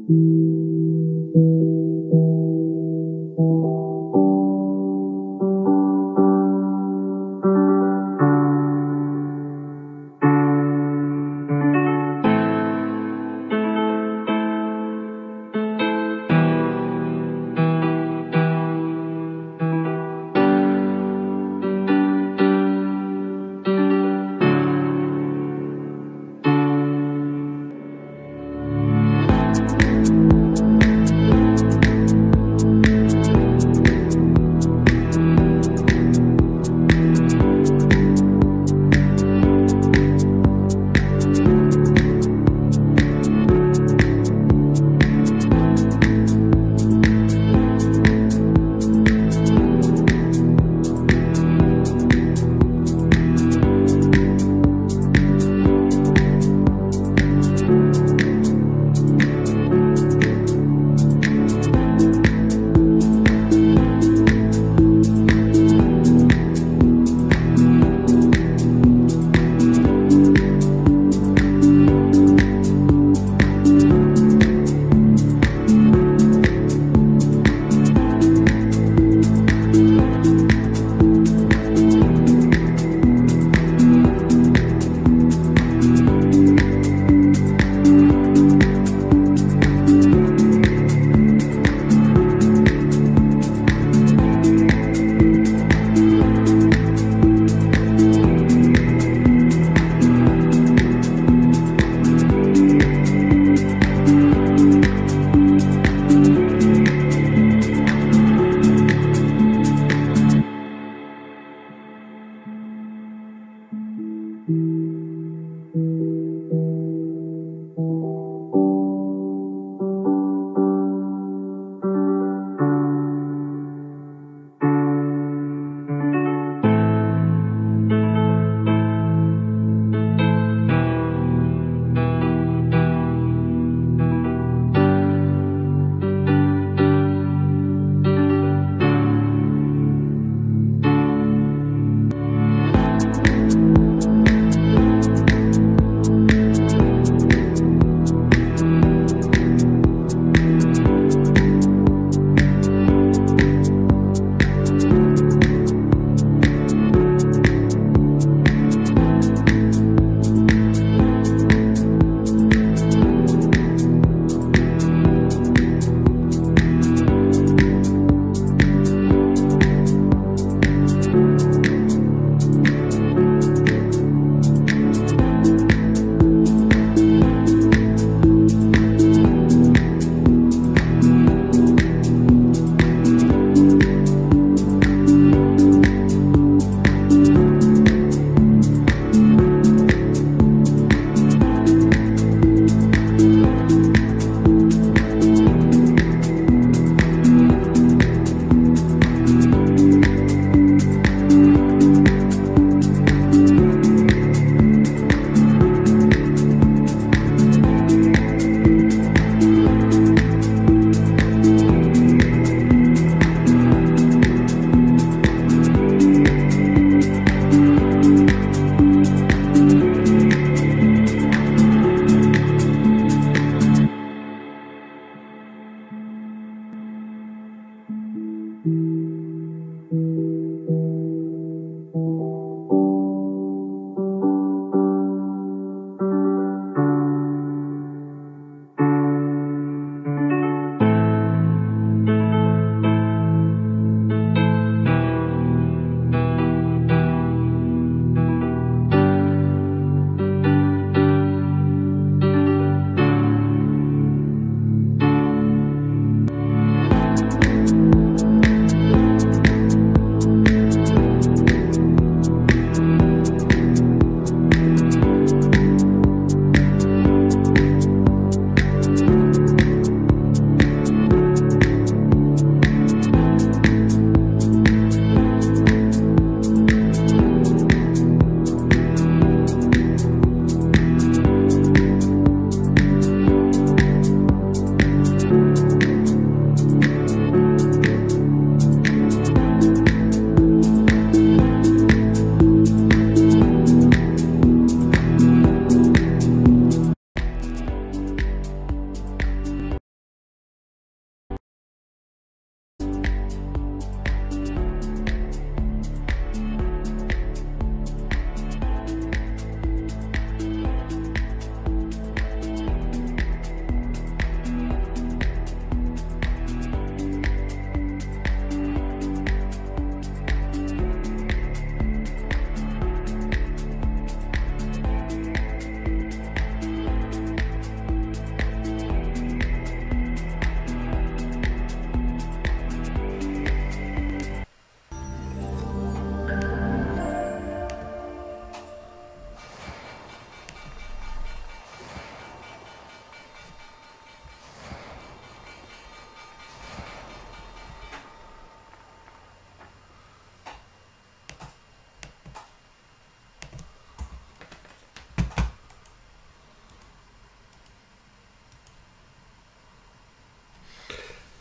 you.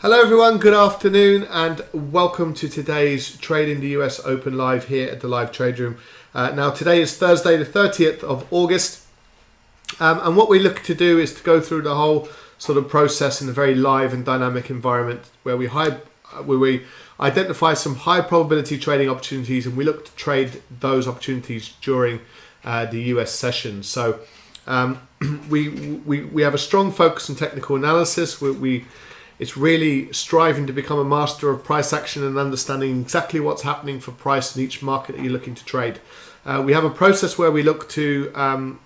Hello everyone, good afternoon and welcome to today's Trading the US Open Live here at the Live Trade Room. Now today is Thursday the 30th of August and what we look to do is to go through the whole sort of process in a very live and dynamic environment where we identify some high probability trading opportunities and we look to trade those opportunities during the US session. So we have a strong focus on technical analysis. It's really striving to become a master of price action and understanding exactly what's happening for price in each market that you're looking to trade. We have a process where we look to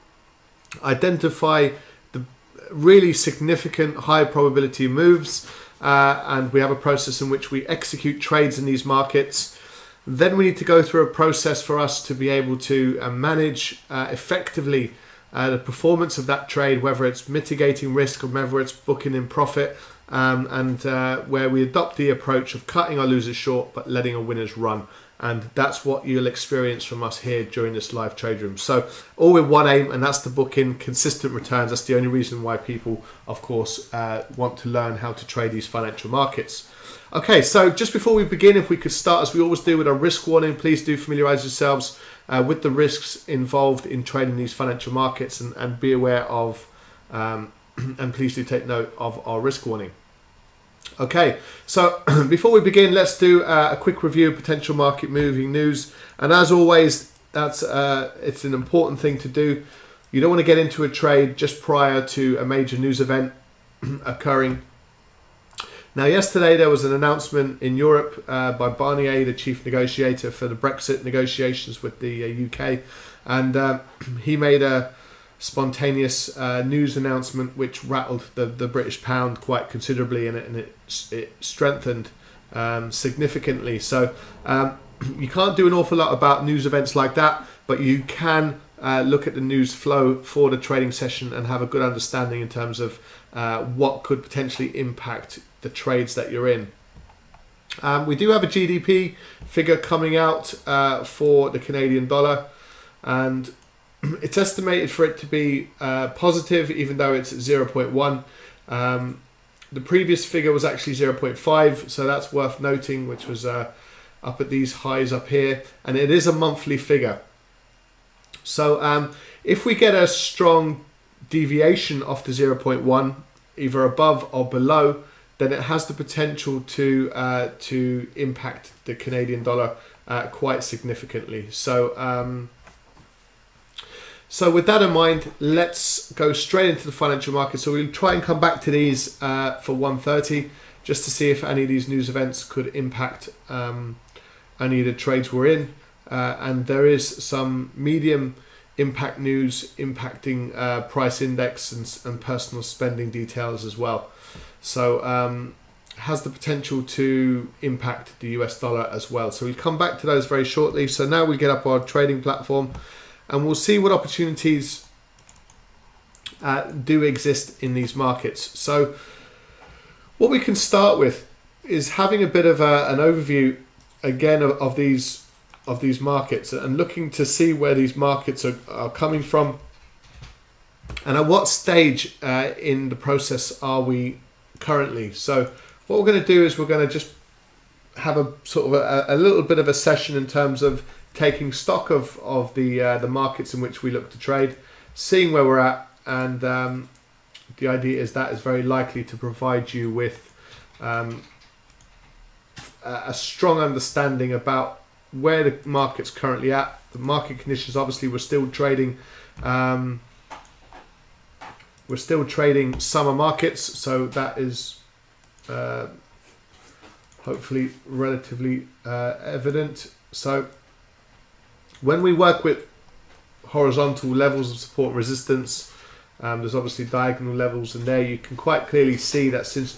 identify the really significant high probability moves, and we have a process in which we execute trades in these markets. Then we need to go through a process for us to be able to manage effectively the performance of that trade, whether it's mitigating risk or whether it's booking in profit. Where we adopt the approach of cutting our losers short but letting our winners run, and that's what you'll experience from us here during this live trade room. So all with one aim, and that's to book in consistent returns. That's the only reason why people of course want to learn how to trade these financial markets. Okay, so just before we begin, if we could start as we always do with a risk warning, please do familiarize yourselves with the risks involved in trading these financial markets and be aware of and please do take note of our risk warning. Okay, so before we begin, let's do a quick review of potential market moving news. And as always, it's an important thing to do. You don't want to get into a trade just prior to a major news event occurring. Now, yesterday there was an announcement in Europe by Barnier, the chief negotiator for the Brexit negotiations with the UK, and he made a spontaneous news announcement which rattled the British pound quite considerably, and it strengthened significantly. So you can't do an awful lot about news events like that, but you can look at the news flow for the trading session and have a good understanding in terms of what could potentially impact the trades that you're in. We do have a GDP figure coming out for the Canadian dollar, and it's estimated for it to be positive, even though it's at 0.1. The previous figure was actually 0.5, so that's worth noting, which was up at these highs up here, and it is a monthly figure. So if we get a strong deviation off the 0.1, either above or below, then it has the potential to impact the Canadian dollar quite significantly. So with that in mind, let's go straight into the financial market. So we'll try and come back to these for 1:30 just to see if any of these news events could impact any of the trades we're in. And there is some medium impact news impacting price index and personal spending details as well. So has the potential to impact the US dollar as well. So we'll come back to those very shortly. So now we get up our trading platform, and we'll see what opportunities do exist in these markets. So what we can start with is having a bit of an overview again of these markets and looking to see where these markets are coming from and at what stage in the process are we currently. So what we're going to do is we're going to just have a sort of a little bit of a session in terms of taking stock of the markets in which we look to trade, seeing where we're at, and the idea is that is very likely to provide you with a strong understanding about where the market's currently at. The market conditions, obviously, we're still trading summer markets, so that is hopefully relatively evident. So when we work with horizontal levels of support and resistance, there's obviously diagonal levels, and there you can quite clearly see that since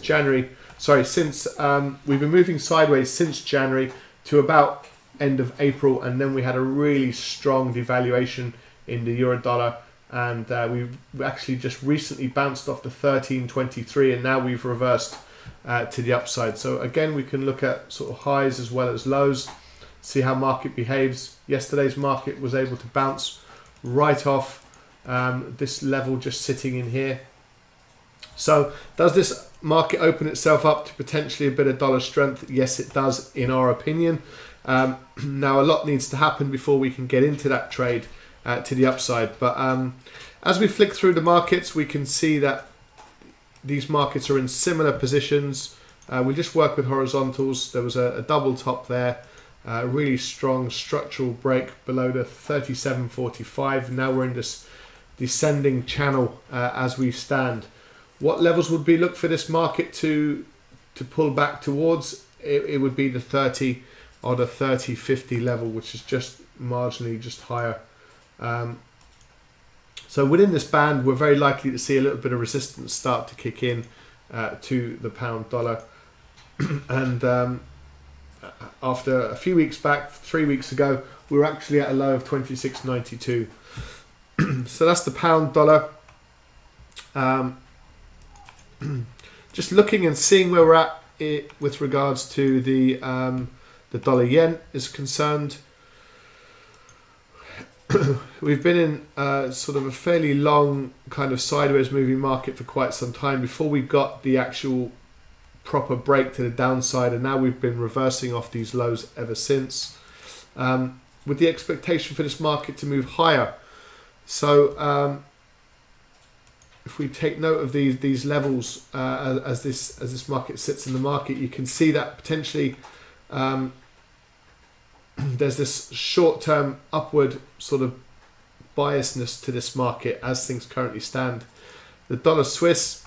we've been moving sideways since January to about end of April, and then we had a really strong devaluation in the euro dollar, and we've actually just recently bounced off the 13.23, and now we've reversed to the upside. So again, we can look at sort of highs as well as lows, see how market behaves. Yesterday's market was able to bounce right off this level just sitting in here. So does this market open itself up to potentially a bit of dollar strength? Yes, it does, in our opinion. Now, a lot needs to happen before we can get into that trade to the upside. But as we flick through the markets, we can see that these markets are in similar positions. We just work with horizontals. There was a double top there, really strong structural break below the 37.45. Now we're in this descending channel as we stand. What levels would we look for this market to pull back towards? It would be the 30 or the 30.50 level, which is just marginally just higher. So within this band, we're very likely to see a little bit of resistance start to kick in to the pound dollar. And after a few weeks back, 3 weeks ago, we were actually at a low of 26.92. So that's the pound dollar. Just looking and seeing where we're at with regards to the dollar yen is concerned. We've been in sort of a fairly long kind of sideways moving market for quite some time before we got the actual proper break to the downside, and now we've been reversing off these lows ever since, with the expectation for this market to move higher. So if we take note of these levels as this market sits in the market, you can see that potentially there's this short-term upward sort of biasness to this market as things currently stand. The dollar Swiss,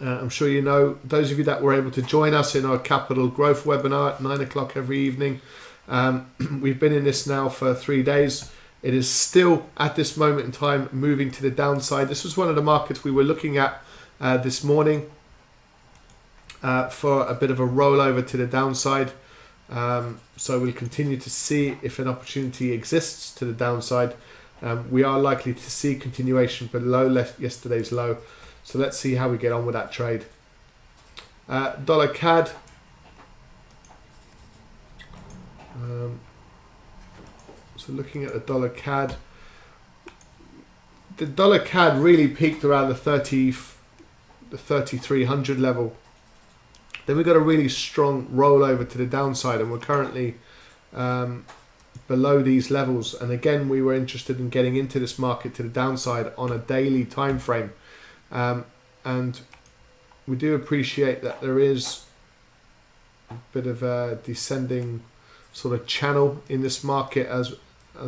I'm sure you know, those of you that were able to join us in our capital growth webinar at 9 o'clock every evening, we've been in this now for 3 days. It is still at this moment in time moving to the downside. This was one of the markets we were looking at this morning for a bit of a rollover to the downside. So we'll continue to see if an opportunity exists to the downside. We are likely to see continuation below yesterday's low. So let's see how we get on with that trade. Dollar CAD. So looking at the dollar CAD. The dollar CAD really peaked around the 3,300 level. Then we got a really strong rollover to the downside, and we're currently below these levels. And again, we were interested in getting into this market to the downside on a daily time frame, and we do appreciate that there is a bit of a descending sort of channel in this market, as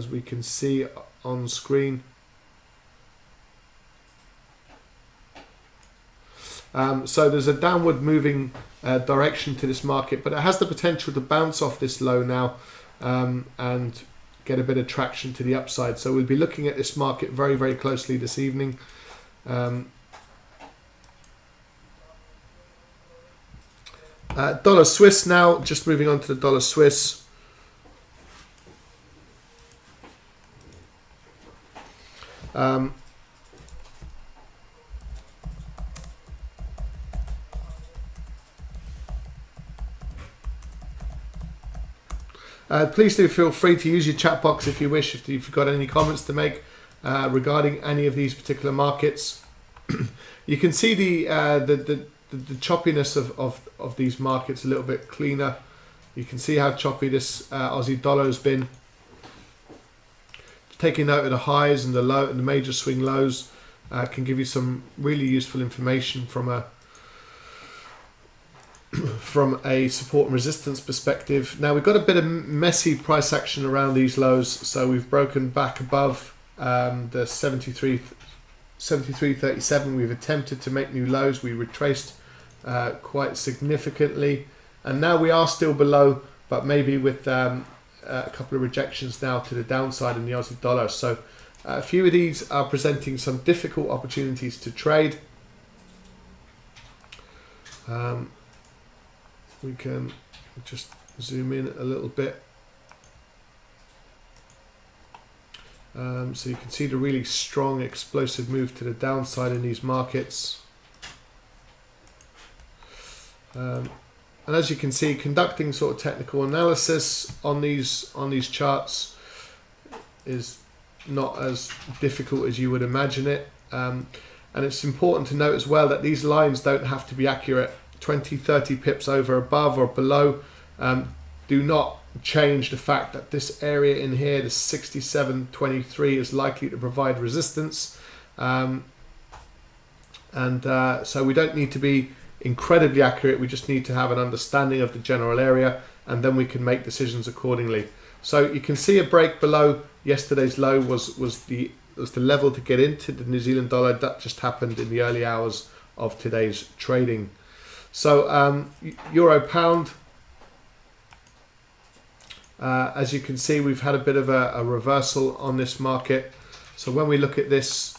we can see on screen. So there's a downward moving direction to this market, but it has the potential to bounce off this low now and get a bit of traction to the upside. So we'll be looking at this market very, very closely this evening. Dollar Swiss now, just moving on to the dollar Swiss. Please do feel free to use your chat box if you wish, if you've got any comments to make regarding any of these particular markets. You can see the choppiness of these markets a little bit cleaner. You can see how choppy this Aussie dollar has been. Taking note of the highs and the low and the major swing lows can give you some really useful information from a support and resistance perspective. Now we've got a bit of messy price action around these lows, so we've broken back above the 73.37. We've attempted to make new lows. We retraced quite significantly, and now we are still below, but maybe with a couple of rejections now to the downside in the Aussie dollar. So a few of these are presenting some difficult opportunities to trade. We can just zoom in a little bit. So you can see the really strong explosive move to the downside in these markets. And as you can see, conducting sort of technical analysis on these charts is not as difficult as you would imagine it. And it's important to note as well that these lines don't have to be accurate. 20, 30 pips over, above or below do not change the fact that this area in here, the 67.23, is likely to provide resistance. So we don't need to be incredibly accurate. We just need to have an understanding of the general area, and then we can make decisions accordingly. So you can see a break below yesterday's low was the level to get into the New Zealand dollar. That just happened in the early hours of today's trading. So euro pound, as you can see, we've had a bit of a reversal on this market. So when we look at this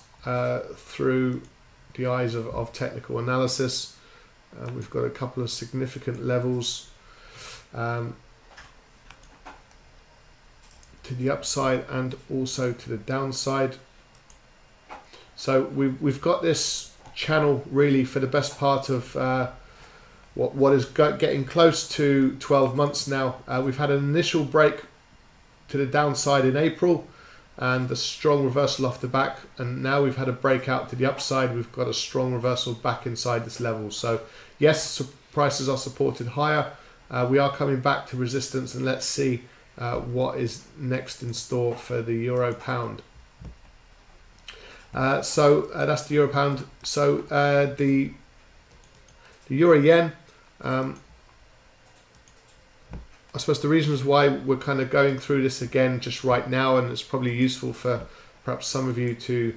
through the eyes of technical analysis, we've got a couple of significant levels to the upside and also to the downside. So we've got this channel really for the best part of what is getting close to 12 months now. We've had an initial break to the downside in April and a strong reversal off the back, and now we've had a breakout to the upside. We've got a strong reversal back inside this level. So yes, prices are supported higher. We are coming back to resistance, and let's see what is next in store for the euro pound. So that's the euro pound. So the euro yen, I suppose the reasons why we're kind of going through this again just right now, and it's probably useful for perhaps some of you to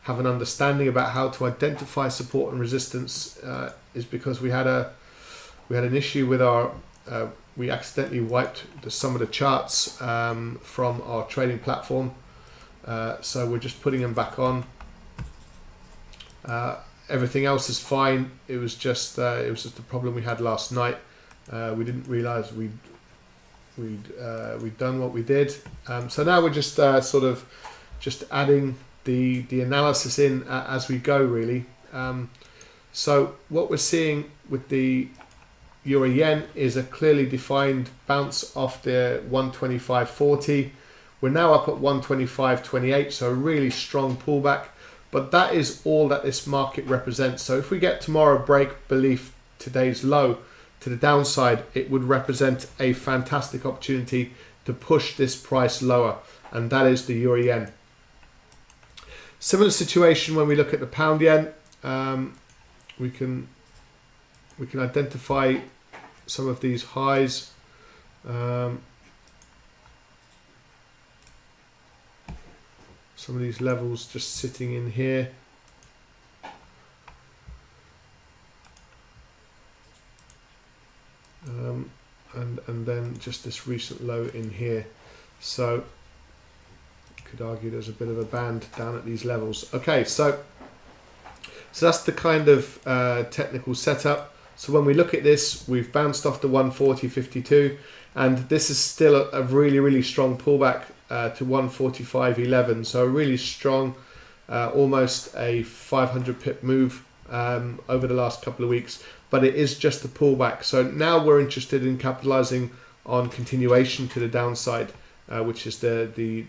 have an understanding about how to identify support and resistance, is because we had an issue with our we accidentally wiped some of the charts from our trading platform, so we're just putting them back on. Everything else is fine. It was just a problem we had last night. We didn't realize we'd done what we did. So now we're just sort of just adding the analysis in as we go, really. So what we're seeing with the euro yen is a clearly defined bounce off the 125.40. We're now up at 125.28, so a really strong pullback. But that is all that this market represents. So if we get tomorrow break beneath today's low to the downside, it would represent a fantastic opportunity to push this price lower, and that is the euro yen. Similar situation when we look at the pound yen. We can identify some of these highs. Some of these levels just sitting in here. And then just this recent low in here. So you could argue there's a bit of a band down at these levels. Okay, so that's the kind of technical setup. So when we look at this, we've bounced off the 140.52, and this is still a really, really strong pullback to 145.11. So a really strong, almost a 500 pip move over the last couple of weeks, but it is just a pullback. So now we're interested in capitalizing on continuation to the downside, which is the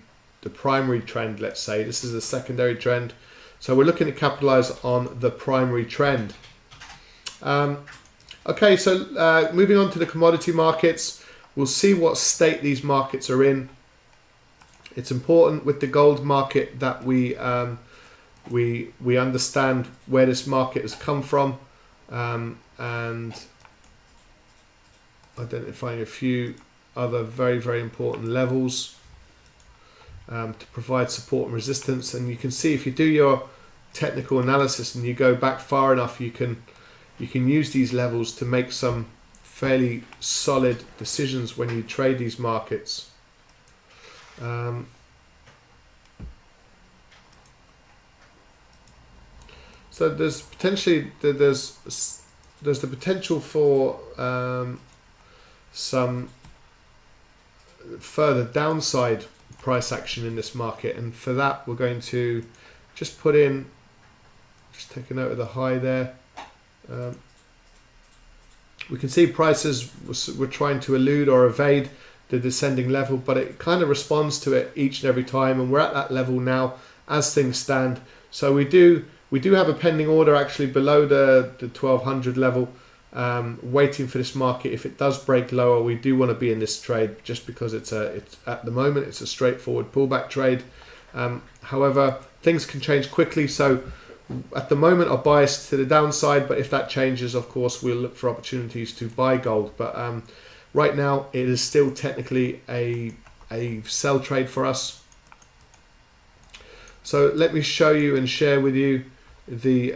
primary trend. Let's say this is a secondary trend, so we're looking to capitalize on the primary trend. Okay, so moving on to the commodity markets, we'll see what state these markets are in. It's important with the gold market that we understand where this market has come from, and identifying a few other very, very important levels to provide support and resistance. And you can see, if you do your technical analysis and you go back far enough, you can use these levels to make some fairly solid decisions when you trade these markets. So there's potentially there's the potential for some further downside price action in this market, and for that we're going to just take a note of the high there. We can see prices were trying to elude or evade the descending level, but it kind of responds to it each and every time, and we're at that level now as things stand. So we do We do have a pending order actually below the 1200 level, waiting for this market. If it does break lower, we do want to be in this trade just because it's at the moment it's a straightforward pullback trade. However, things can change quickly, so at the moment are biased to the downside, but if that changes, of course, we'll look for opportunities to buy gold. But right now, it is still technically a sell trade for us. So let me show you and share with you the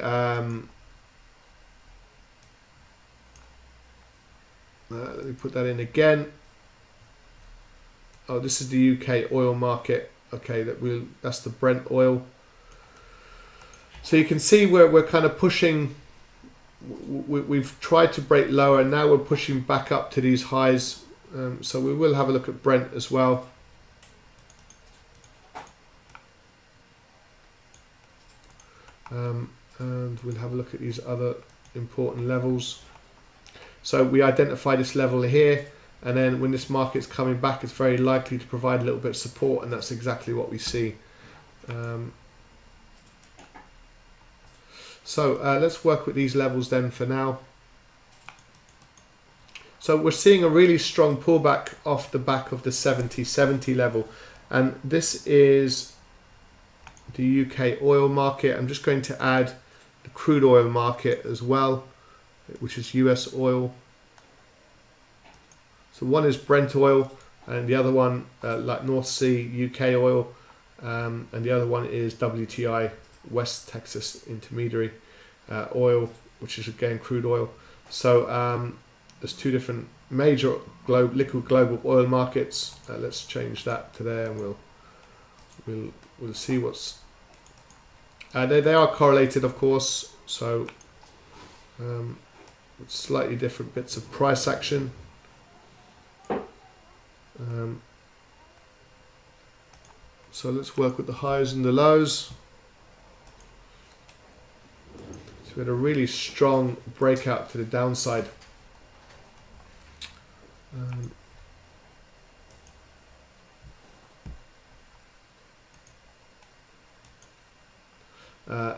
let me put that in again. Oh, this is the UK oil market. Okay, that's the Brent oil. So you can see where we're kind of pushing. We've tried to break lower, and now we're pushing back up to these highs. So we will have a look at Brent as well. And we'll have a look at these other important levels. So we identify this level here, and then when this market's coming back, it's very likely to provide a little bit of support, and that's exactly what we see. So let's work with these levels then for now. So we're seeing a really strong pullback off the back of the 70 level, and this is the UK oil market. I'm just going to add the crude oil market as well, which is US oil. So one is Brent oil, and the other one like North Sea UK oil, and the other one is WTI West Texas Intermediary oil, which is again crude oil. So there's two different major liquid global oil markets. Let's change that to there, and we'll see what's they are correlated, of course. So with slightly different bits of price action. So let's work with the highs and the lows. So we had a really strong breakout to the downside.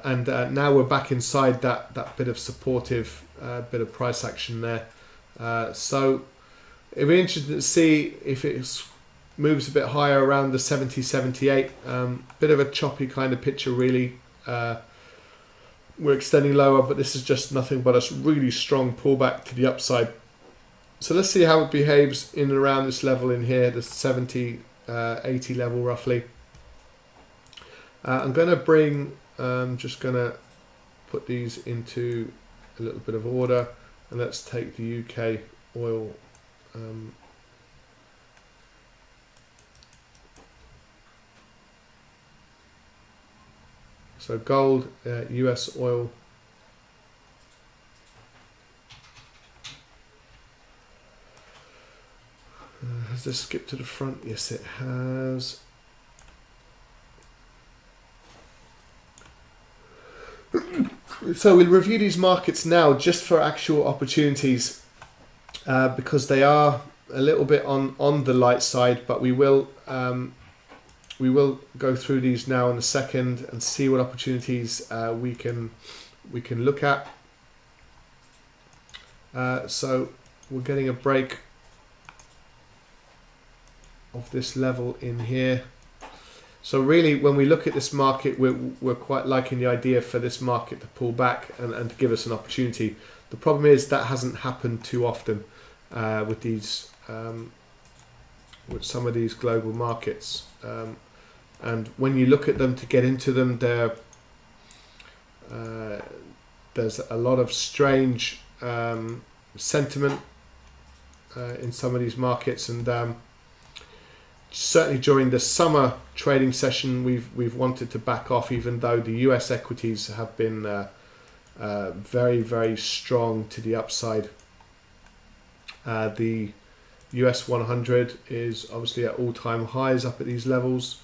And now we're back inside that bit of supportive bit of price action there. So it'll be interesting to see if it moves a bit higher around the 70, 78. Bit of a choppy kind of picture, really. We're extending lower, but this is just nothing but a really strong pullback to the upside. So let's see how it behaves in and around this level in here, the 70, 80 level roughly. I'm going to bring, just going to put these into a little bit of order, and let's take the UK oil. So gold, US oil. Has this skipped to the front? Yes, it has. So we'll review these markets now just for actual opportunities, because they are a little bit on the light side, but we will go through these now in a second and see what opportunities we can look at. So we're getting a break of this level in here. So really, when we look at this market, we're quite liking the idea for this market to pull back and to give us an opportunity. The problem is that hasn't happened too often with these with some of these global markets. And when you look at them to get into them, there's a lot of strange sentiment in some of these markets, and certainly during the summer trading session, we've wanted to back off, even though the US equities have been very, very strong to the upside. The US 100 is obviously at all-time highs up at these levels.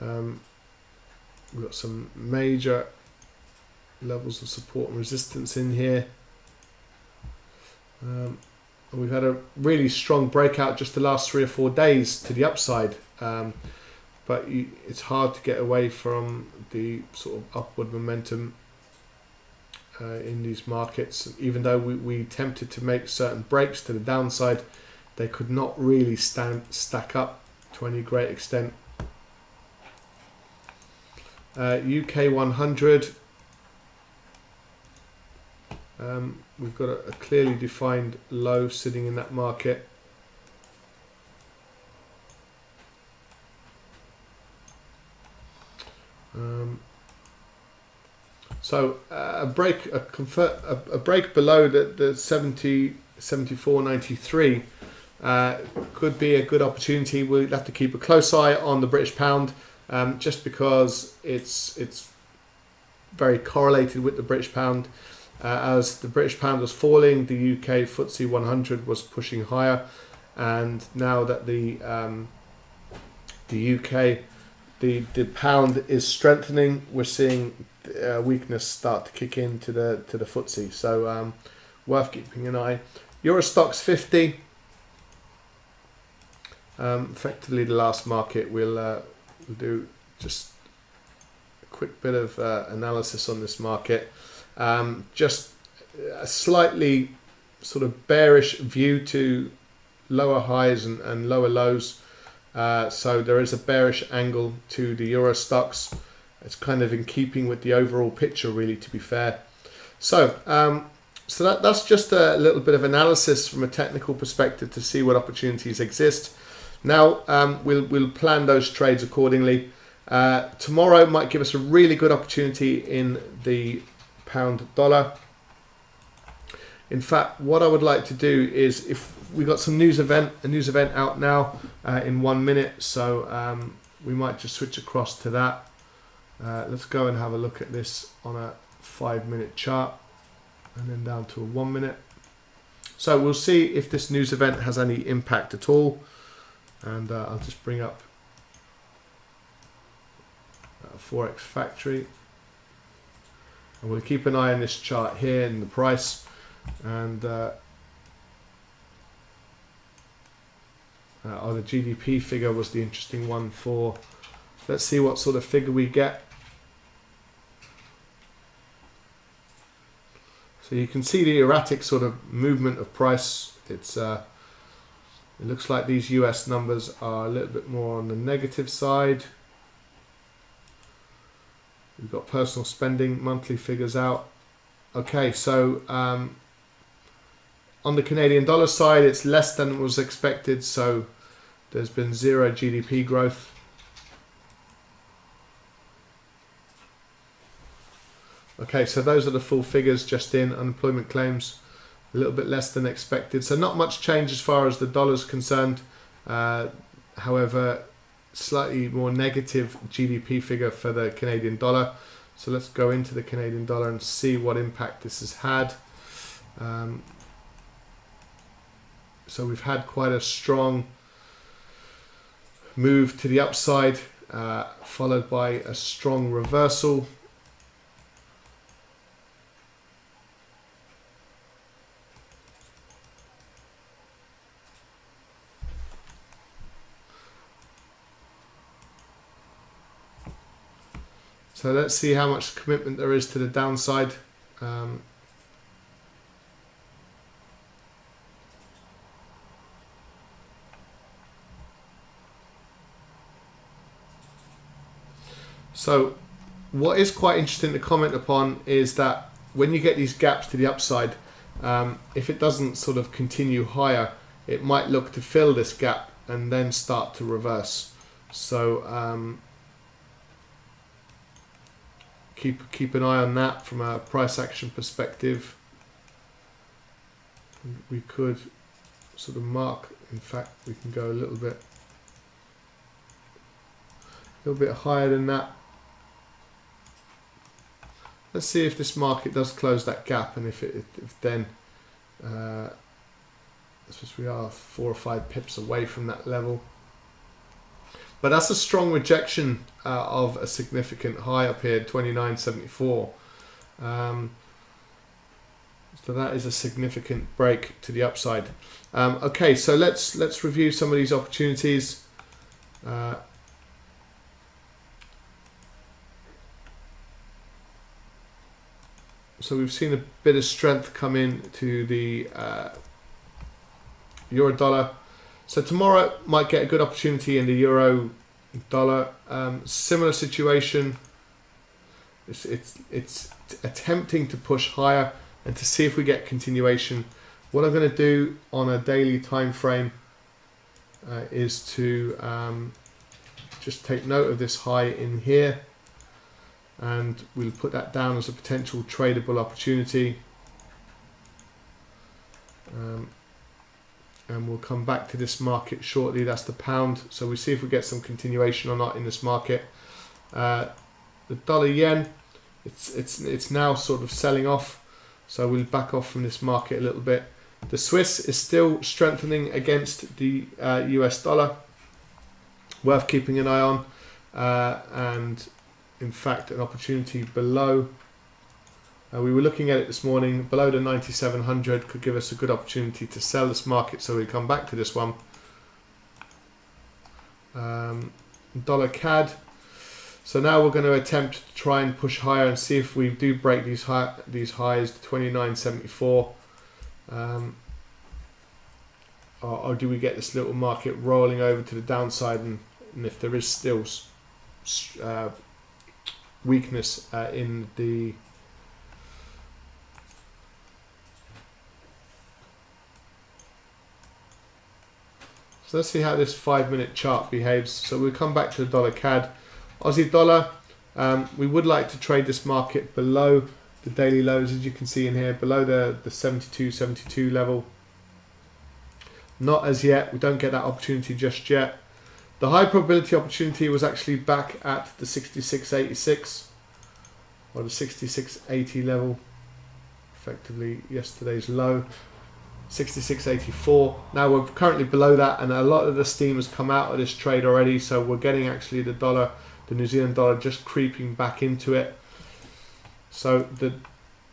We've got some major levels of support and resistance in here. We've had a really strong breakout just the last 3 or 4 days to the upside, but it's hard to get away from the sort of upward momentum in these markets. Even though we attempted to make certain breaks to the downside, they could not really stack up to any great extent. UK 100, we've got a clearly defined low sitting in that market. So a break below the 74.93 could be a good opportunity. We'll have to keep a close eye on the British pound, just because it's very correlated with the British pound. As the British pound was falling, the UK FTSE 100 was pushing higher, and now that the UK, the pound is strengthening, we're seeing weakness start to kick into the FTSE. So worth keeping an eye. Euro Stoxx 50, effectively the last market. We'll do just a quick bit of analysis on this market. Just a slightly sort of bearish view to lower highs and lower lows. So there is a bearish angle to the Euro Stoxx. It's kind of in keeping with the overall picture, really, to be fair. So that's just a little bit of analysis from a technical perspective to see what opportunities exist. Now we'll plan those trades accordingly. Tomorrow might give us a really good opportunity in the pound dollar. In fact, what I would like to do is, if we got some a news event out now in 1 minute, so we might just switch across to that. Let's go and have a look at this on a 5-minute chart and then down to a 1 minute. So we'll see if this news event has any impact at all, and I'll just bring up Forex Factory, and we'll keep an eye on this chart here in the price, and the GDP figure was the interesting one for. Let's see what sort of figure we get. So you can see the erratic sort of movement of price. It looks like these US numbers are a little bit more on the negative side. We've got personal spending monthly figures out. Okay, so on the Canadian dollar side, it's less than was expected. So there's been zero GDP growth. Okay, so those are the full figures just in. Unemployment claims a little bit less than expected. So not much change as far as the dollar's concerned. However, slightly more negative GDP figure for the Canadian dollar. So let's go into the Canadian dollar and see what impact this has had. So we've had quite a strong move to the upside, followed by a strong reversal. So let's see how much commitment there is to the downside. So what is quite interesting to comment upon is that when you get these gaps to the upside, if it doesn't sort of continue higher, it might look to fill this gap and then start to reverse. So keep an eye on that from a price action perspective. We could sort of mark, in fact we can go a little bit higher than that. Let's see if this market does close that gap, and if then we are 4 or 5 pips away from that level. But that's a strong rejection of a significant high up here, 29.74. So that is a significant break to the upside. Okay, so let's review some of these opportunities. So we've seen a bit of strength come in to the euro dollar. So tomorrow might get a good opportunity in the euro dollar. Similar situation. It's attempting to push higher and to see if we get continuation. What I'm going to do on a daily time frame is to just take note of this high in here, and we'll put that down as a potential tradable opportunity. And we'll come back to this market shortly. That's the pound. So we see if we get some continuation or not in this market. The dollar yen, it's now sort of selling off. So we'll back off from this market a little bit. The Swiss is still strengthening against the US dollar. Worth keeping an eye on. And in fact, an opportunity below. We were looking at it this morning, below the 9700 could give us a good opportunity to sell this market, so we'll come back to this one. Dollar CAD. So now we're going to attempt to try and push higher and see if we do break these highs to 29.74. Or do we get this little market rolling over to the downside, and if there is still weakness in the So let's see how this 5-minute chart behaves. So we'll come back to the dollar CAD. Aussie dollar, we would like to trade this market below the daily lows, as you can see in here, below the 72 level. Not as yet, we don't get that opportunity just yet. The high probability opportunity was actually back at the 66.86 or the 66.80 level, effectively yesterday's low. 66.84. Now we're currently below that, and a lot of the steam has come out of this trade already, so we're getting actually the dollar, the New Zealand dollar, just creeping back into it. So the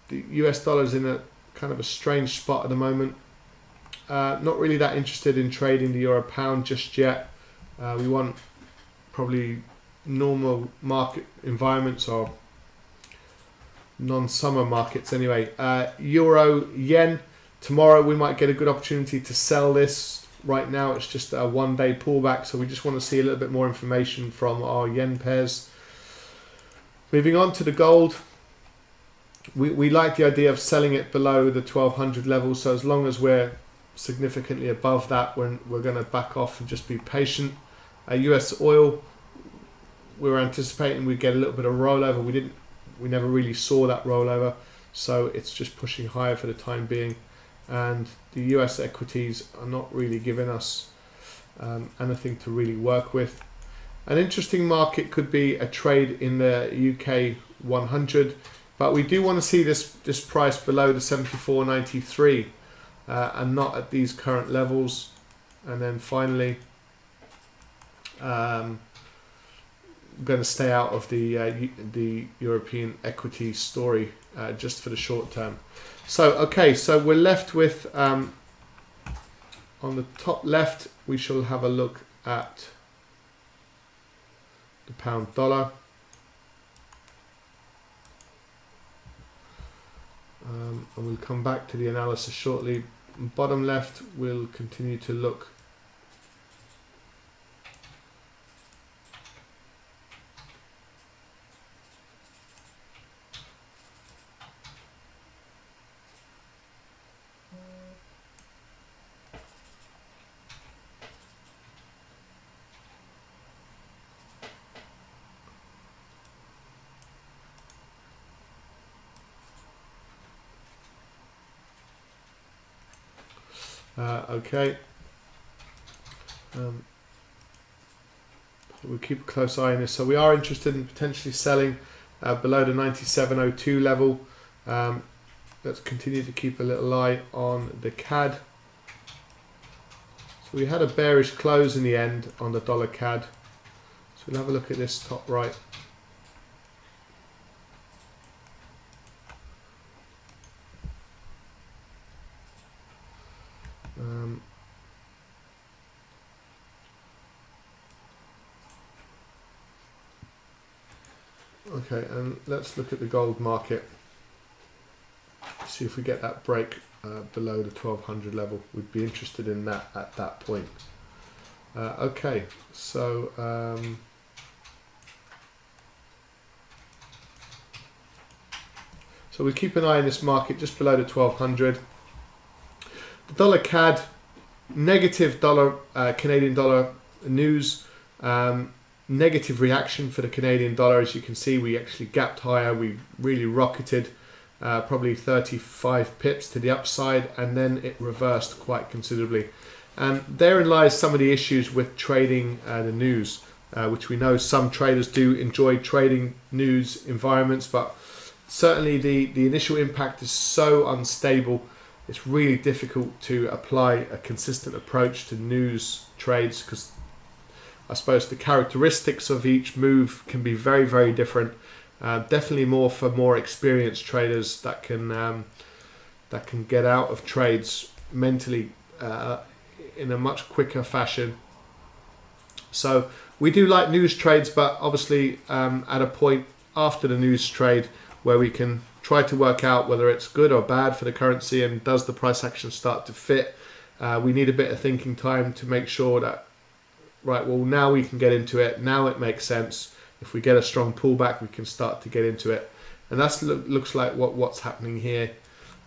US dollar is in a kind of a strange spot at the moment. Not really that interested in trading the euro pound just yet. We want probably normal market environments or non-summer markets anyway. Euro yen. Tomorrow we might get a good opportunity to sell this. Right now it's just a one-day pullback, so we just want to see a little bit more information from our yen pairs. Moving on to the gold. We like the idea of selling it below the 1200 level, so as long as we're significantly above that, we're going to back off and just be patient. US oil, we were anticipating we'd get a little bit of rollover. We never really saw that rollover, so it's just pushing higher for the time being. And the US equities are not really giving us anything to really work with. An interesting market could be a trade in the UK 100, but we do want to see this price below the 74.93 and not at these current levels. And then finally, I'm going to stay out of the European equity story just for the short term. So, okay, so we're left with, on the top left, we shall have a look at the pound dollar. And we'll come back to the analysis shortly. Bottom left, we'll continue to look okay. We'll keep a close eye on this. So we are interested in potentially selling below the 97.02 level. Let's continue to keep a little eye on the CAD. So we had a bearish close in the end on the dollar CAD. So we'll have a look at this top right. Okay, and let's look at the gold market. see if we get that break below the 1200 level. We'd be interested in that at that point. Okay, so so we keep an eye on this market just below the 1200. The dollar CAD, negative dollar Canadian dollar news, negative reaction for the Canadian dollar. As you can see, we actually gapped higher. We really rocketed probably 35 pips to the upside, and then it reversed quite considerably. And therein lies some of the issues with trading the news, which we know some traders do enjoy trading news environments, but certainly the initial impact is so unstable. It's really difficult to apply a consistent approach to news trades, because I suppose the characteristics of each move can be very, very different. Definitely more for more experienced traders that can get out of trades mentally in a much quicker fashion. So we do like news trades, but obviously at a point after the news trade where we can try to work out whether it's good or bad for the currency and does the price action start to fit. We need a bit of thinking time to make sure that, right, well, now we can get into it. Now it makes sense. If we get a strong pullback, we can start to get into it. And that looks like what's happening here.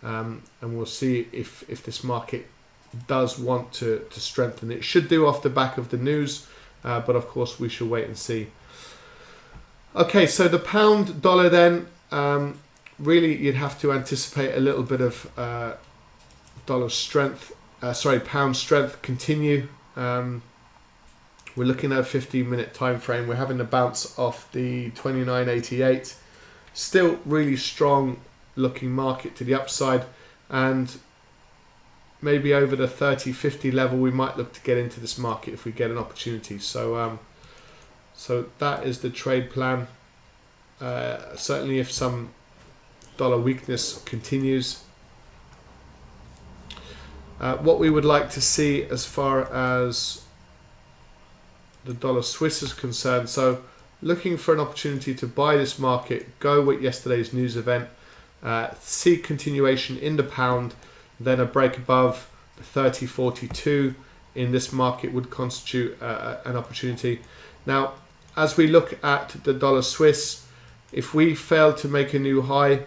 And we'll see if this market does want to strengthen. It should do off the back of the news, but of course we shall wait and see. Okay, so the pound dollar then, really you'd have to anticipate a little bit of dollar strength, pound strength continue. We're looking at a 15-minute time frame. We're having a bounce off the 29.88. Still really strong looking market to the upside, and maybe over the 30-50 level we might look to get into this market if we get an opportunity. So so that is the trade plan. Certainly if some dollar weakness continues, what we would like to see as far as the dollar Swiss is concerned, so looking for an opportunity to buy this market, go with yesterday's news event, see continuation in the pound, then a break above the 30.42 in this market would constitute an opportunity. Now, as we look at the dollar Swiss, if we fail to make a new high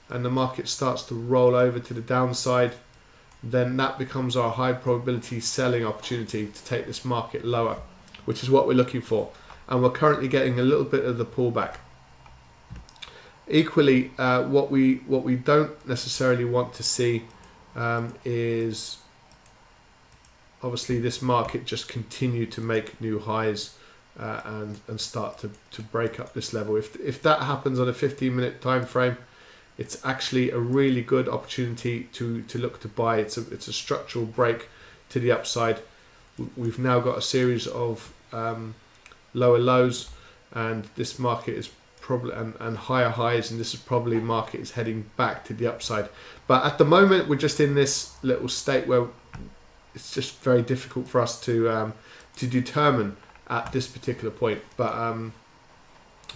and the market starts to roll over to the downside, then that becomes our high probability selling opportunity to take this market lower, which is what we're looking for. And we're currently getting a little bit of the pullback. Equally, what we don't necessarily want to see is obviously this market just continue to make new highs and start to break up this level. If that happens on a 15-minute time frame, it's actually a really good opportunity to look to buy. It's a structural break to the upside. We've now got a series of lower lows, and this market is probably and higher highs, and this is probably market is heading back to the upside. But at the moment we're just in this little state where it's just very difficult for us to determine at this particular point, but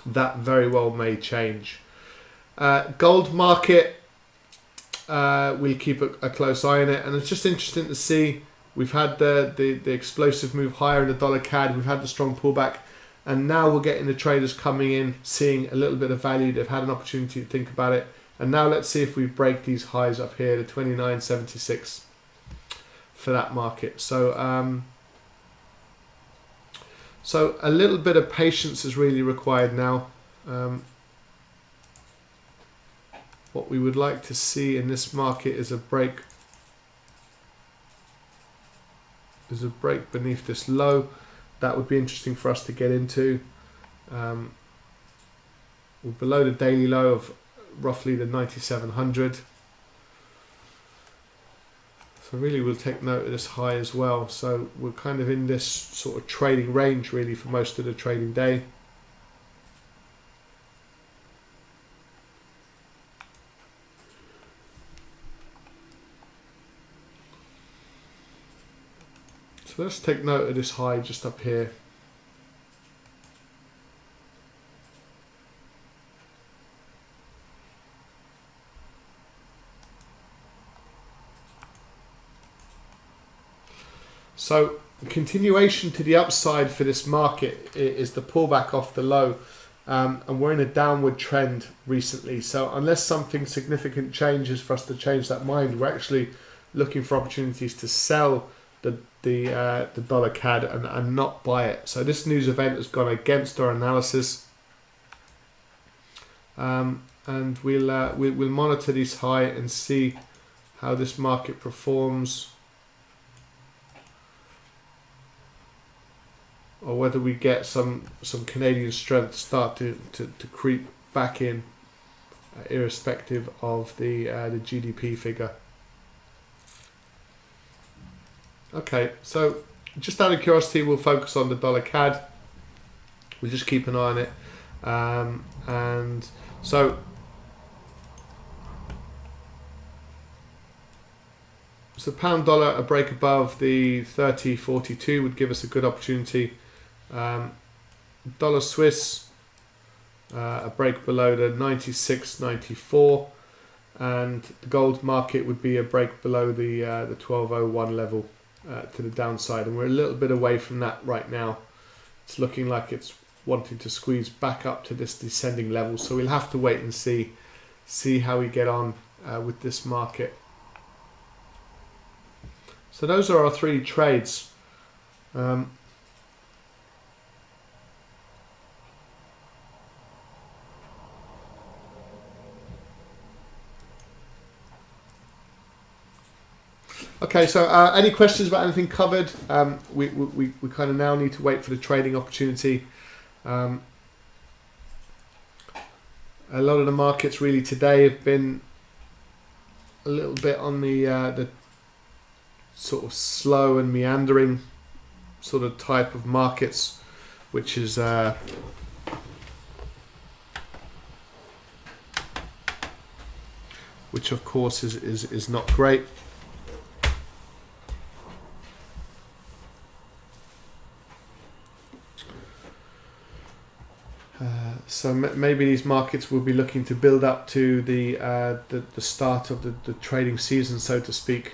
that very well may change. Gold market, we'll keep a close eye on it, and it's just interesting to see. We've had the explosive move higher in the dollar CAD. We've had the strong pullback, and now we're getting the traders coming in, seeing a little bit of value. They've had an opportunity to think about it, and now let's see if we break these highs up here, the 29.76 for that market. So so a little bit of patience is really required now. What we would like to see in this market is a break. There's a break beneath this low. That would be interesting for us to get into. We're below the daily low of roughly the 9,700. So really we'll take note of this high as well. So we're kind of in this sort of trading range really for most of the trading day. So let's take note of this high just up here. So continuation to the upside for this market is the pullback off the low, and we're in a downward trend recently. So unless something significant changes for us to change that mind, we're actually looking for opportunities to sell the dollar CAD and not buy it. So this news event has gone against our analysis, and we'll monitor this high and see how this market performs, or whether we get some Canadian strength start to creep back in, irrespective of the GDP figure. Okay, so just out of curiosity, we'll focus on the dollar CAD. We'll just keep an eye on it, and so pound dollar, a break above the 30.42 would give us a good opportunity. Dollar Swiss, a break below the 96.94, and the gold market would be a break below the 12.01 level to the downside, and we're a little bit away from that right now. It's looking like it's wanting to squeeze back up to this descending level, so we'll have to wait and see how we get on with this market. So those are our three trades. Okay, so any questions about anything covered? We kind of now need to wait for the trading opportunity. A lot of the markets really today have been a little bit on the sort of slow and meandering sort of type of markets, which is which of course is not great. So maybe these markets will be looking to build up to the start of the trading season, so to speak,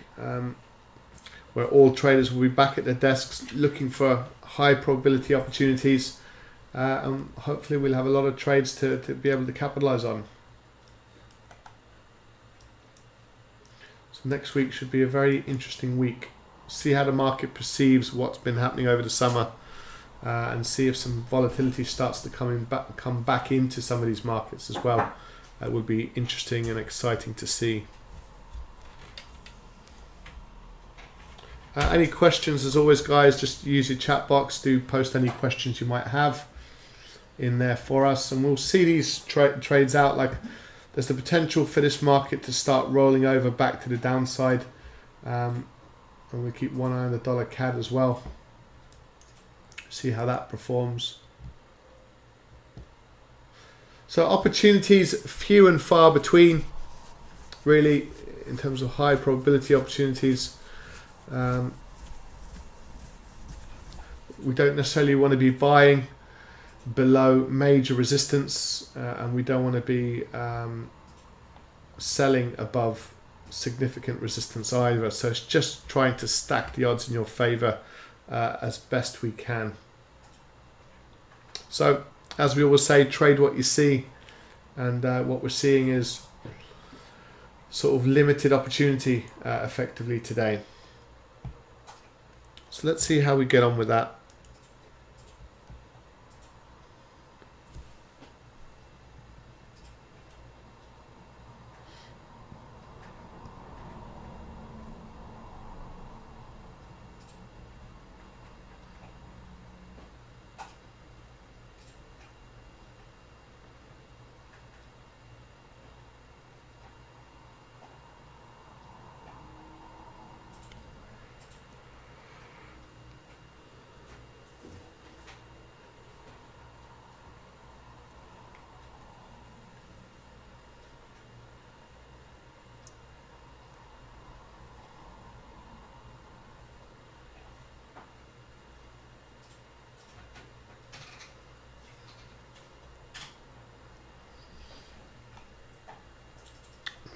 where all traders will be back at their desks looking for high probability opportunities, and hopefully we'll have a lot of trades to be able to capitalize on. So next week should be a very interesting week. See how the market perceives what's been happening over the summer. And see if some volatility starts to come back into some of these markets as well. That would be interesting and exciting to see. Any questions, as always, guys, just use your chat box. Do post any questions you might have in there for us, and we'll see these trades out. Like, there's the potential for this market to start rolling over back to the downside, and we'll keep one eye on the dollar CAD as well. See how that performs. So opportunities few and far between, really, in terms of high probability opportunities. We don't necessarily want to be buying below major resistance, and we don't want to be selling above significant resistance either. So it's just trying to stack the odds in your favor as best we can. So, as we always say, trade what you see, and what we're seeing is sort of limited opportunity effectively today. So let's see how we get on with that.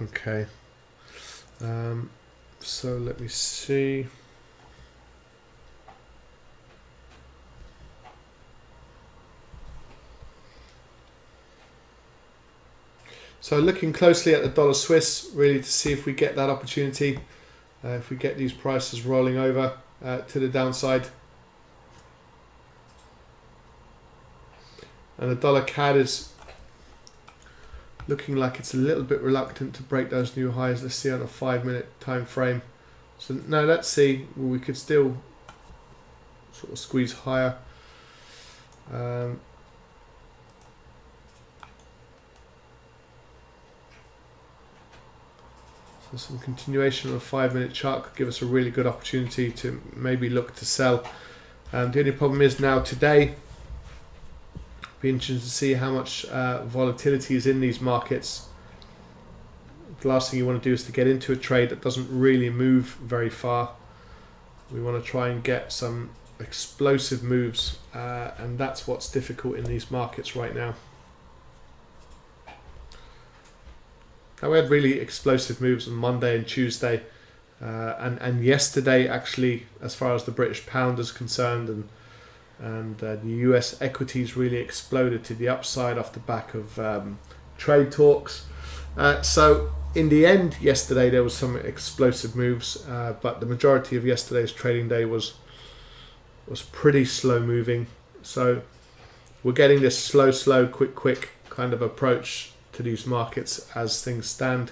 Okay, so let me see. So looking closely at the dollar Swiss, really to see if we get that opportunity, if we get these prices rolling over to the downside. And the dollar CAD is looking like it's a little bit reluctant to break those new highs. Let's see on a 5-minute time frame. So no, let's see. Well, we could still sort of squeeze higher. So some continuation on a 5-minute chart could give us a really good opportunity to maybe look to sell. The only problem is now today, be interesting to see how much volatility is in these markets. The last thing you want to do is to get into a trade that doesn't really move very far. We want to try and get some explosive moves, and that's what's difficult in these markets right now. Now, we had really explosive moves on Monday and Tuesday, and yesterday actually, as far as the British pound is concerned, and the US equities really exploded to the upside off the back of trade talks. So in the end, yesterday there was some explosive moves, but the majority of yesterday's trading day was pretty slow moving. So we're getting this slow, quick kind of approach to these markets as things stand.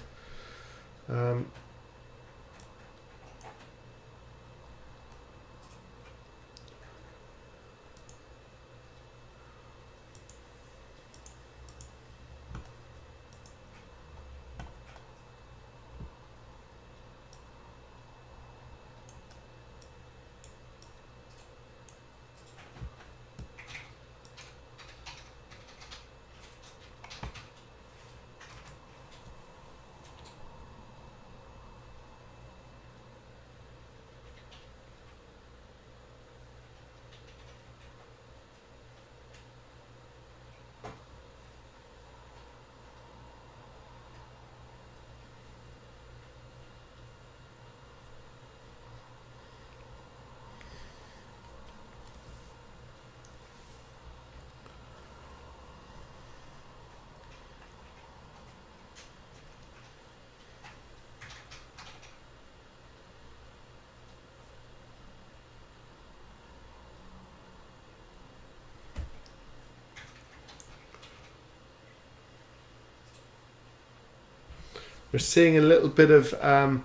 We're seeing a little bit of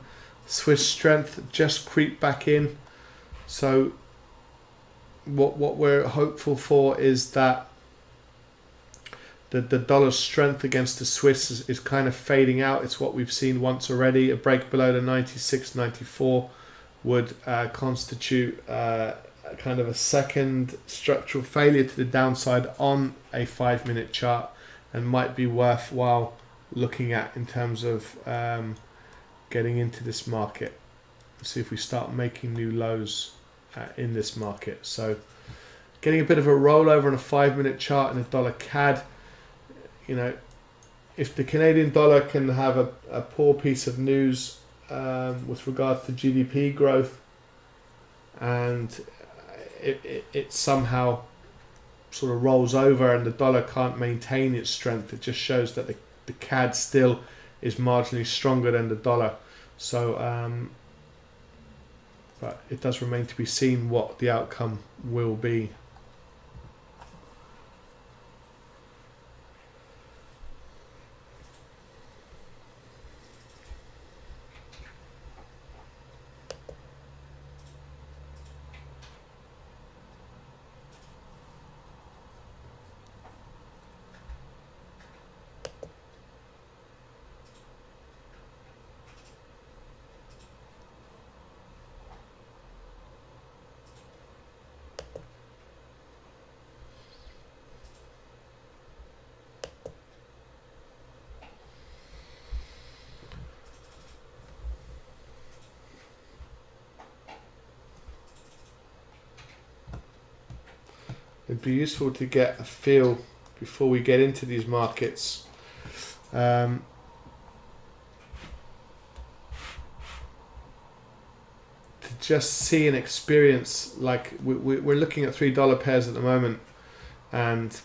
Swiss strength just creep back in. So what we're hopeful for is that the dollar's strength against the Swiss is kind of fading out. It's what we've seen once already. A break below the 96.94 would constitute kind of a second structural failure to the downside on a 5-minute chart, and might be worthwhile looking at in terms of getting into this market. See if we start making new lows in this market. So getting a bit of a rollover on a 5-minute chart in a dollar CAD. You know, if the Canadian dollar can have a poor piece of news with regards to GDP growth, and it somehow sort of rolls over and the dollar can't maintain its strength, it just shows that the CAD still is marginally stronger than the dollar. So but it does remain to be seen what the outcome will be. It'd be useful to get a feel before we get into these markets. To just see and experience, like we're looking at $3 pairs at the moment, and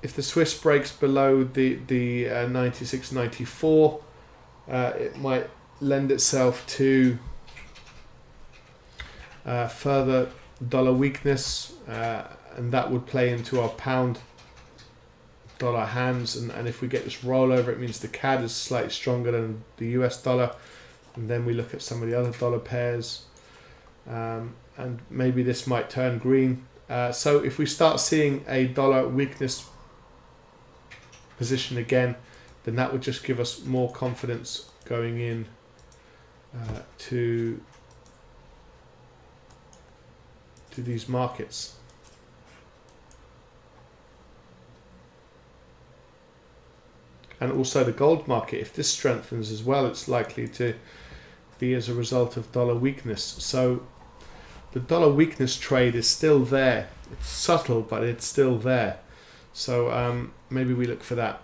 if the Swiss breaks below the 96.94, it might lend itself to further dollar weakness, and that would play into our pound dollar hands, and if we get this rollover, it means the CAD is slightly stronger than the US dollar, and then we look at some of the other dollar pairs, and maybe this might turn green. So if we start seeing a dollar weakness position again, then that would just give us more confidence going in to these markets. And also the gold market, if this strengthens as well, it's likely to be as a result of dollar weakness. So the dollar weakness trade is still there. It's subtle, but it's still there. So maybe we look for that.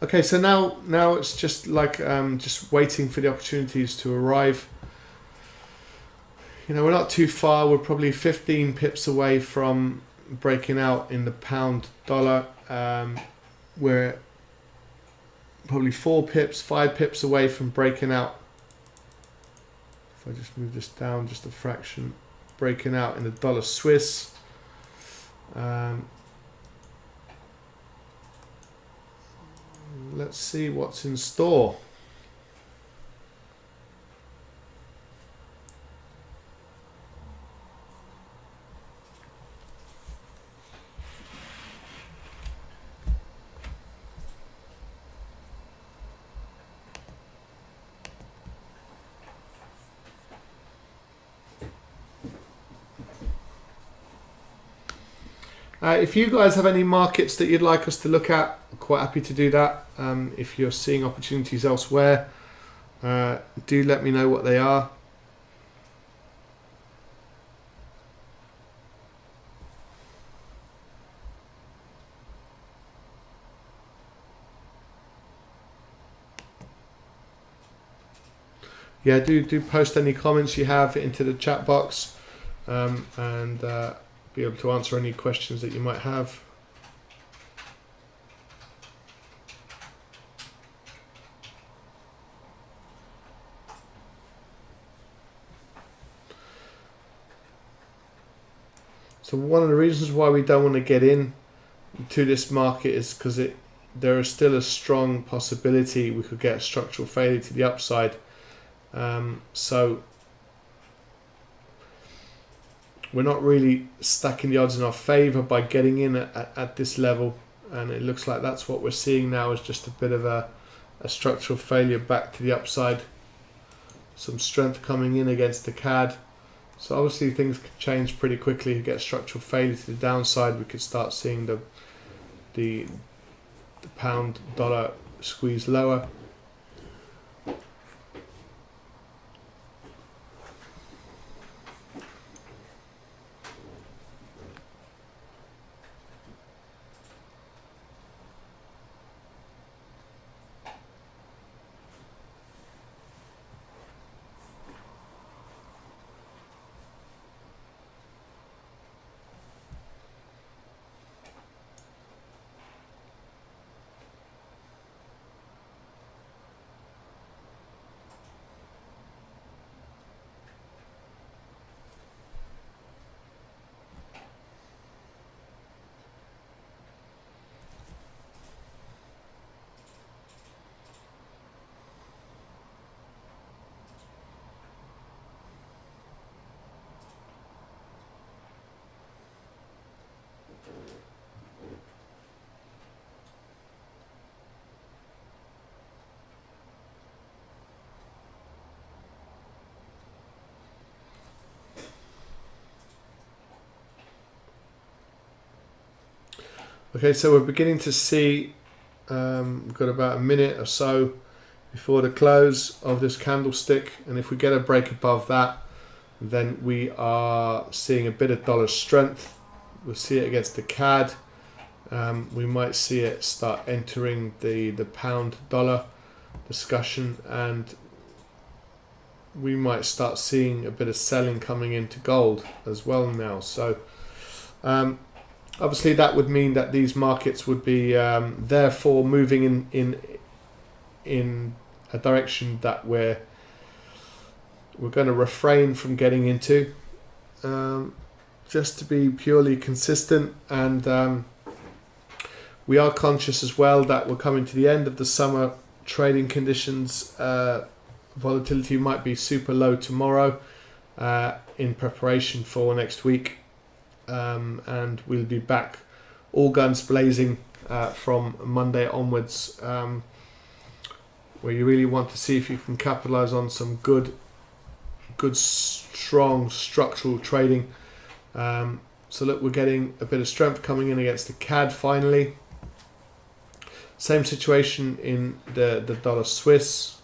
Okay, so now it's just like just waiting for the opportunities to arrive. You know, we're not too far. We're probably 15 pips away from breaking out in the pound dollar. We're probably 4 pips, 5 pips away from breaking out. If I just move this down just a fraction, breaking out in the dollar Swiss. Let's see what's in store. If you guys have any markets that you'd like us to look at, I'm quite happy to do that. If you're seeing opportunities elsewhere, do let me know what they are. Yeah, do post any comments you have into the chat box, and be able to answer any questions that you might have. So one of the reasons why we don't want to get in to this market is because there is still a strong possibility we could get a structural failure to the upside. So we're not really stacking the odds in our favor by getting in at this level, and it looks like that's what we're seeing now, is just a bit of a structural failure back to the upside. Some strength coming in against the CAD. So obviously things could change pretty quickly. You get structural failure to the downside, we could start seeing the pound dollar squeeze lower. Okay, so we're beginning to see, we've got about a minute or so before the close of this candlestick, and if we get a break above that, then we are seeing a bit of dollar strength. We'll see it against the CAD. We might see it start entering the pound dollar discussion, and we might start seeing a bit of selling coming into gold as well now. So obviously that would mean that these markets would be therefore moving in a direction that we're going to refrain from getting into, just to be purely consistent. And we are conscious as well that we're coming to the end of the summer trading conditions. Volatility might be super low tomorrow in preparation for next week, and we'll be back all guns blazing from Monday onwards, where you really want to see if you can capitalize on some good strong structural trading. So look, we're getting a bit of strength coming in against the CAD finally. Same situation in the dollar Swiss.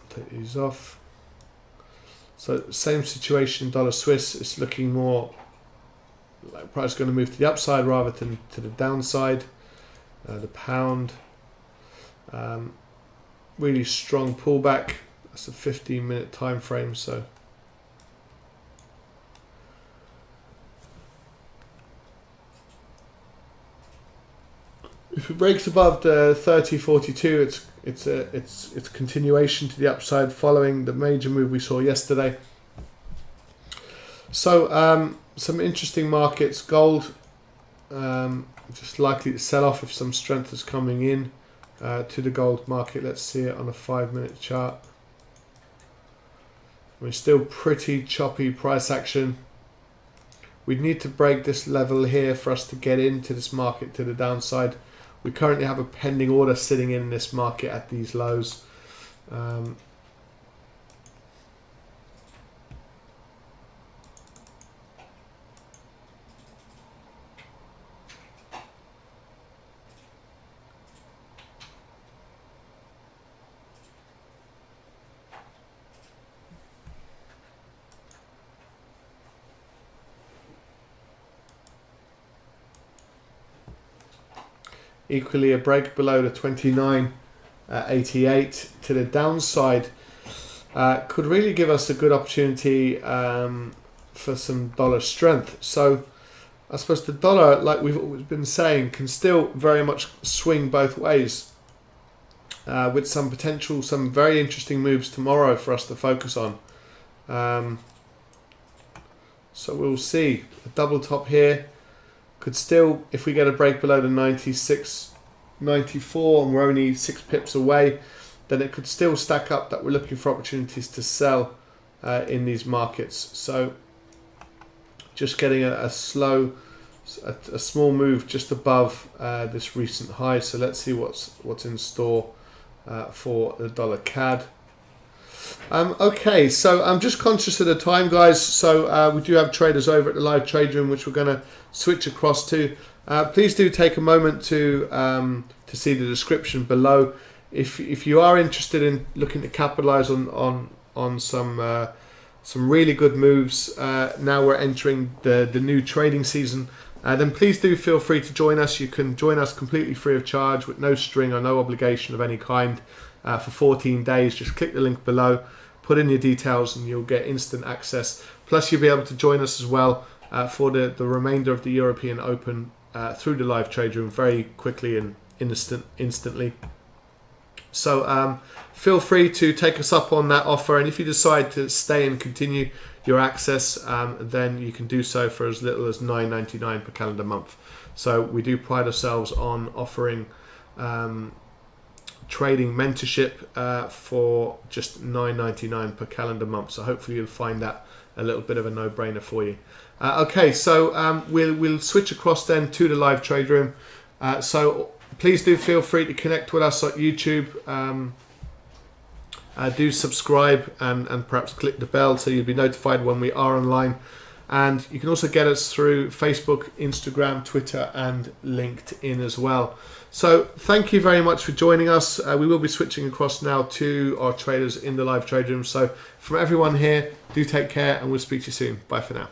Take these off. So same situation, dollar Swiss is looking more like price going to move to the upside rather than to the downside. The pound, really strong pullback. That's a 15-minute time frame. So if it breaks above the 30.42, it's continuation to the upside following the major move we saw yesterday. So some interesting markets. Gold just likely to sell off if some strength is coming in to the gold market. Let's see it on a 5-minute chart. We're still pretty choppy price action. We'd need to break this level here for us to get into this market to the downside. We currently have a pending order sitting in this market at these lows. Equally, a break below the 29.88 to the downside could really give us a good opportunity for some dollar strength. So I suppose the dollar, like we've always been saying, can still very much swing both ways, with some potential, some very interesting moves tomorrow for us to focus on. So we'll see. A double top here could still, if we get a break below the 96.94 and we're only 6 pips away, then it could still stack up that we're looking for opportunities to sell in these markets. So just getting a small move just above this recent high. So let's see what's in store for the dollar CAD. Okay, so I'm just conscious of the time, guys. So we do have traders over at the live trade room, which we're going to switch across to. Please do take a moment to see the description below. If you are interested in looking to capitalize on some really good moves, now we're entering the new trading season, then please do feel free to join us. You can join us completely free of charge with no string or no obligation of any kind for 14 days. Just click the link below, put in your details, and you'll get instant access. Plus, you'll be able to join us as well for the remainder of the European Open through the live trade room very quickly and instantly. So feel free to take us up on that offer, and if you decide to stay and continue your access, then you can do so for as little as $9.99 per calendar month. So we do pride ourselves on offering trading mentorship for just $9.99 per calendar month. So hopefully you'll find that a little bit of a no-brainer for you. Okay, so we'll switch across then to the live trade room. So please do feel free to connect with us on YouTube. do subscribe and perhaps click the bell so you'll be notified when we are online. And you can also get us through Facebook, Instagram, Twitter, and LinkedIn as well. So thank you very much for joining us. We will be switching across now to our traders in the live trade room. So from everyone here, do take care, and we'll speak to you soon. Bye for now.